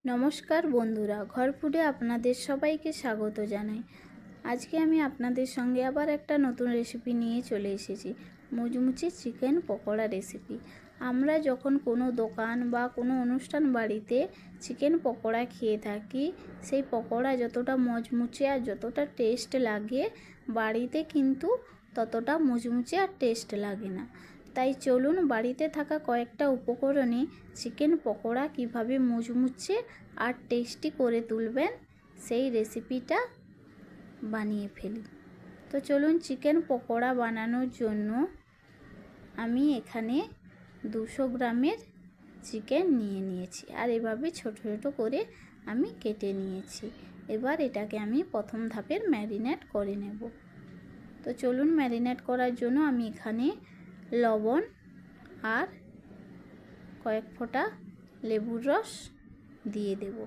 নমস্কার বন্ধুরা, ঘর ফুডে আপনাদের সবাইকে স্বাগত জানাই। আজকে আমি আপনাদের সঙ্গে আবার একটা নতুন রেসিপি নিয়ে চলে এসেছি, মুচমুচে চিকেন পকোড়া রেসিপি। আমরা যখন কোনো দোকান বা কোনো অনুষ্ঠান বাড়িতে চিকেন পকোড়া খেয়ে থাকি, সেই পকোড়া যতটা মচমুচে আর যতটা টেস্ট লাগে, বাড়িতে কিন্তু ততটা মুচমুচে আর টেস্ট লাগে না। তাই চলুন বাড়িতে থাকা কয়েকটা উপকরণে চিকেন পকোড়া কিভাবে মুচমুচে আর টেস্টি করে তুলবেন সেই রেসিপিটা বানিয়ে ফেলি। তো চলুন, চিকেন পকোড়া বানানোর জন্য আমি এখানে 200 গ্রামের চিকেন নিয়েছি আর এভাবে ছোট ছোট করে আমি কেটে নিয়েছি। এবার এটাকে আমি প্রথম ধাপের ম্যারিনেট করে নেব। তো চলুন, ম্যারিনেট করার জন্য আমি এখানে লবণ আর কয়েক ফোঁটা লেবুর রস দিয়ে দেব।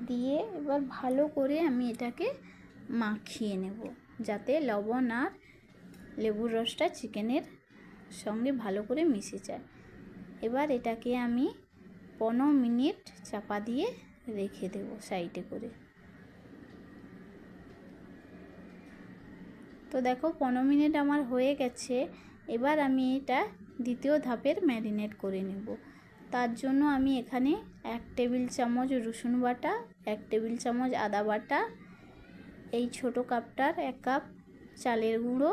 দিয়ে এবার ভালো করে আমি এটাকে মাখিয়ে নেব, যাতে লবণ আর লেবুর রসটা চিকেনের সঙ্গে ভালো করে মিশে যায়। এবার এটাকে আমি 15 মিনিট চাপা দিয়ে রেখে দেব সাইডে করে। তো দেখো 15 মিনিট আমার হয়ে গেছে। এবার আমি এটা দ্বিতীয় ধাপের ম্যারিনেট করে নেব। তার জন্য আমি এখানে 1 টেবিল চামচ রসুন বাটা, 1 টেবিল চামচ আদা বাটা, এই ছোট কাপটার 1 কাপ চালের গুঁড়ো,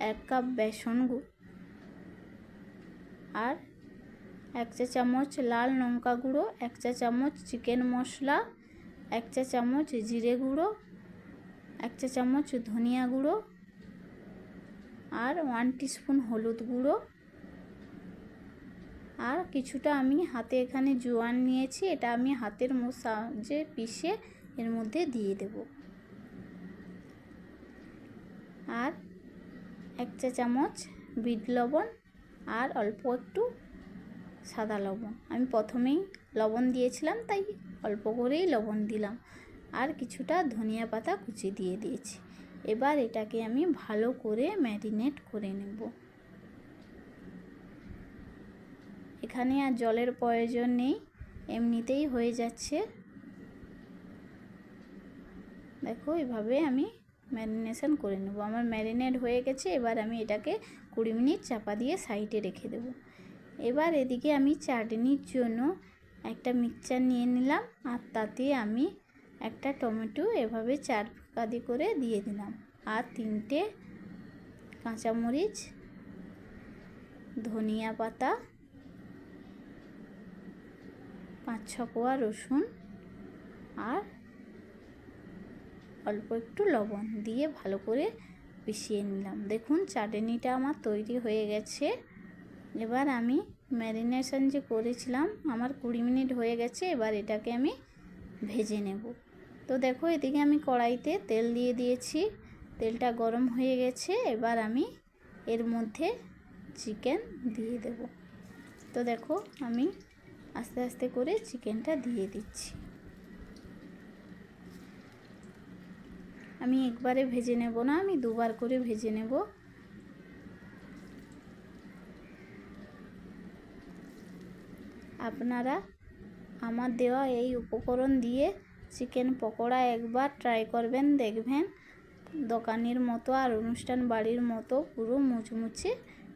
1 কাপ বেসন আর 1 চা চামচ লাল লঙ্কা গুঁড়ো, 1 চা চামচ চিকেন মশলা, 1 চা চামচ জিরে গুঁড়ো, 1 চা চামচ ধনিয়া গুঁড়ো আর 1 টিস্পুন হলুদ গুঁড়ো। আর কিছুটা আমি হাতে এখানে জোয়ান নিয়েছি, এটা আমি হাতের সাহায্যে পিষে এর মধ্যে দিয়ে দেব। আর 1 চা চামচ বিট লবণ আর অল্প একটু সাদা লবণ। আমি প্রথমেই লবণ দিয়েছিলাম, তাই অল্প করেই লবণ দিলাম। আর কিছুটা ধনিয়া পাতা কুচি দিয়ে দিয়েছি। এবার এটাকে আমি ভালো করে ম্যারিনেট করে নেব। এখানে আর জলের প্রয়োজন নেই, এমনিতেই হয়ে যাচ্ছে। দেখো, এভাবে আমি ম্যারিনেশন করে নেব। আমার ম্যারিনেট হয়ে গেছে। এবার আমি এটাকে 20 মিনিট চাপা দিয়ে সাইডে রেখে দেব। এবার এদিকে আমি চাটনির জন্য একটা মিক্সচার নিয়ে নিলাম, আর তাতে আমি একটা টমেটো এভাবে 4 কাঁদি করে দিয়ে দিলাম, আর 3টে কাঁচামরিচ, ধনিয়া পাতা, 5-6 কোয়া রসুন আর অল্প একটু লবণ দিয়ে ভালো করে মিশিয়ে নিলাম। দেখুন, চাটনিটা আমার তৈরি হয়ে গেছে। এবার আমি ম্যারিনেশন যে করেছিলাম, আমার 20 মিনিট হয়ে গেছে। এবার এটাকে আমি ভেজে নেব। তো দেখো, এদিকে আমি কড়াইতে তেল দিয়ে দিয়েছি, তেলটা গরম হয়ে গেছে। এবার আমি এর মধ্যে চিকেন দিয়ে দেব। তো দেখো, আমি আস্তে আস্তে করে চিকেনটা দিয়ে দিচ্ছি। আমি একবারে ভেজে নেব না, আমি দুবার করে ভেজে নেব। আপনারা আমার দেওয়া এই উপকরণ দিয়ে চিকেন পকোড়া একবার ট্রাই করবেন, দেখবেন দোকানের মতো আর অনুষ্ঠান বাড়ির মতো পুরো মুচমুচে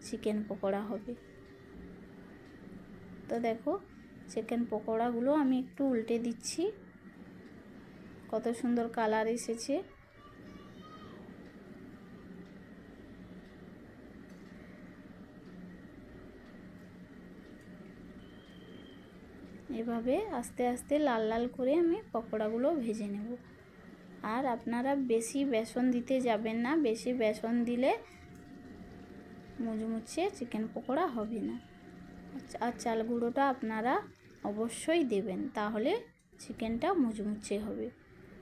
চিকেন পকোড়া হবে। তো দেখো, চিকেন পকোড়াগুলো আমি একটু উল্টে দিচ্ছি, কত সুন্দর কালার এসেছে। এভাবে আস্তে আস্তে লাল লাল করে আমি পকোড়াগুলো ভেজে নেব। আর আপনারা বেশি বেসন দিতে যাবেন না, বেশি বেসন দিলে মুচমুচে চিকেন পকোড়া হবে না। আর চাল গুঁড়োটা আপনারা অবশ্যই দেবেন, তাহলে চিকেনটা মুচমুচে হবে।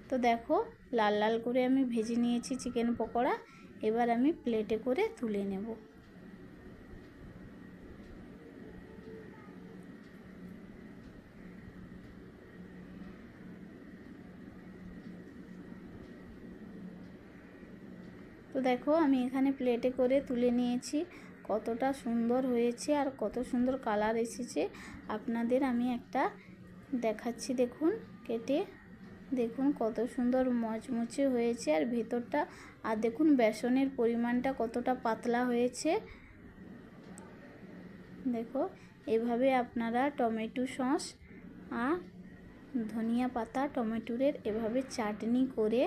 তো দেখো, লাল লাল করে আমি ভেজে নিয়েছি চিকেন পকোড়া। এবার আমি প্লেটে করে তুলে নেব। তো দেখো আমি এখানে প্লেটে করে তুলে নিয়েছি। কতটা সুন্দর হয়েছে আর কত সুন্দর কালার এসেছে আপনাদের আমি একটা দেখাচ্ছি। দেখুন কেটে, দেখুন কত সুন্দর মচমচে হয়েছে আর ভেতরটা, আর দেখুন বেসনের পরিমাণটা কতটা পাতলা হয়েছে। দেখো এভাবে আপনারা টমেটো সস আর ধনিয়া পাতা টমেটোর এভাবে চাটনি করে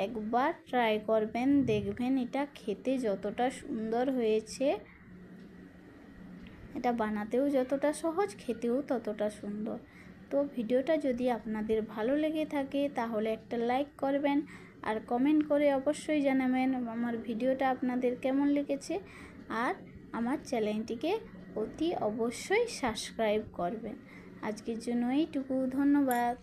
একবার ট্রাই করবেন, দেখবেন এটা খেতে যতটা সুন্দর হয়েছে, এটা বানাতেও যতটা সহজ, খেতেও ততটা সুন্দর। তো ভিডিওটা যদি আপনাদের ভালো লেগে থাকে তাহলে একটা লাইক করবেন আর কমেন্ট করে অবশ্যই জানাবেন আমার ভিডিওটা আপনাদের কেমন লেগেছে। আর আমার চ্যানেলটিকে অতি অবশ্যই সাবস্ক্রাইব করবেন। আজকের জন্য এইটুকু, ধন্যবাদ।